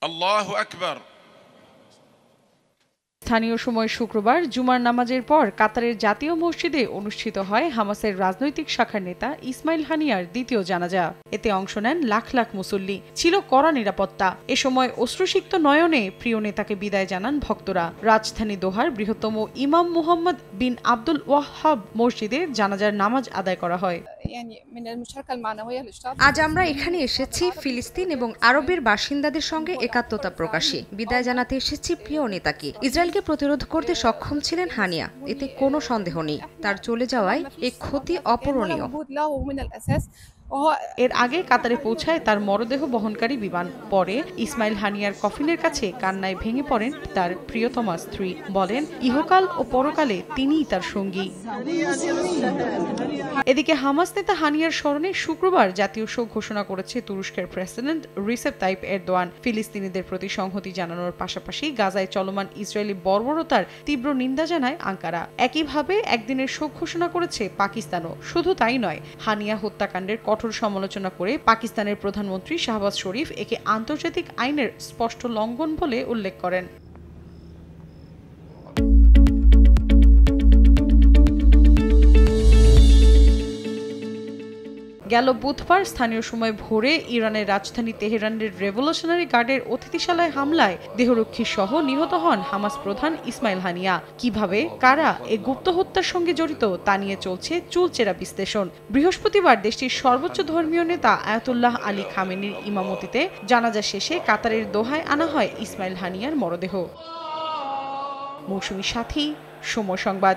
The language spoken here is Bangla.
আল্লাহু আকবার। স্থানীয় সময় শুক্রবার জুমার নামাজের পর কাতারের জাতীয় মসজিদে অনুষ্ঠিত হয় হামাসের রাজনৈতিক শাখার নেতা ইসমাইল হানিয়ার দ্বিতীয় জানাজা। এতে অংশ নেন লাখ লাখ মুসল্লি। ছিল কড়া নিরাপত্তা। এ সময় অশ্রুসিক্ত নয়নে প্রিয় নেতাকে বিদায় জানান ভক্তরা। রাজধানী দোহার বৃহত্তম ইমাম মুহাম্মদ বিন আব্দুল ওয়াহাব মসজিদে জানাজার নামাজ আদায় করা হয়। আজ আমরা এখানে এসেছি ফিলিস্তিন এবং আরবের বাসিন্দাদের সঙ্গে একাত্মতা প্রকাশে। বিদায় জানাতে এসেছি প্রিয় নেতাকে। ইসরায়েলকে প্রতিরোধ করতে সক্ষম ছিলেন হানিয়া, এতে কোনো সন্দেহ নেই। তার চলে যাওয়ায় এই ক্ষতি অপূরণীয়। এর আগে কাতারে পৌঁছায় তার মরদেহ বহনকারী বিমান। পরে ইসমাইল হানিয়ার কফিনের কাছে কান্নায় ভেঙে পড়েন তার প্রিয়তমা স্ত্রী। বলেন, ইহকাল ও পরকালে তিনিই তার সঙ্গী। এদিকে হামাস নেতা হানিয়ার স্মরণে শুক্রবার জাতীয় শোক ঘোষণা করেছে তুরস্কের প্রেসিডেন্ট রিসেপ তাইপ এরদোয়ান। ফিলিস্তিনিদের প্রতি সংহতি জানানোর পাশাপাশি গাজায় চলমান ইসরায়েলি বর্বরতার তীব্র নিন্দা জানায় আঙ্কারা। একইভাবে একদিনের শোক ঘোষণা করেছে পাকিস্তানও। শুধু তাই নয়, হানিয়া হত্যাকাণ্ডের কঠোর সমালোচনা করে পাকিস্তানের প্রধানমন্ত্রী শাহবাজ শরীফ একে আন্তর্জাতিক আইনের স্পষ্ট লঙ্ঘন বলে উল্লেখ করেন। গেল বুধবার স্থানীয় সময় ভোরে ইরানের রাজধানী তেহরানের রেভলিউশনারি গার্ডের অতিথিশালায় হামলায় দেহরক্ষী সহ নিহত হন হামাস প্রধান ইসমাইল হানিয়া। কিভাবে, কারা এই গুপ্ত হত্যার সঙ্গে জড়িত তা নিয়ে চলছে চুলচেরা বিশ্লেষণ। বৃহস্পতিবার দেশটির সর্বোচ্চ ধর্মীয় নেতা আয়াতুল্লাহ আলী খামেনির ইমামতিতে জানাজা শেষে কাতারের দোহায় আনা হয় ইসমাইল হানিয়ার মরদেহ। মৌসুমী সাথী, সময় সংবাদ।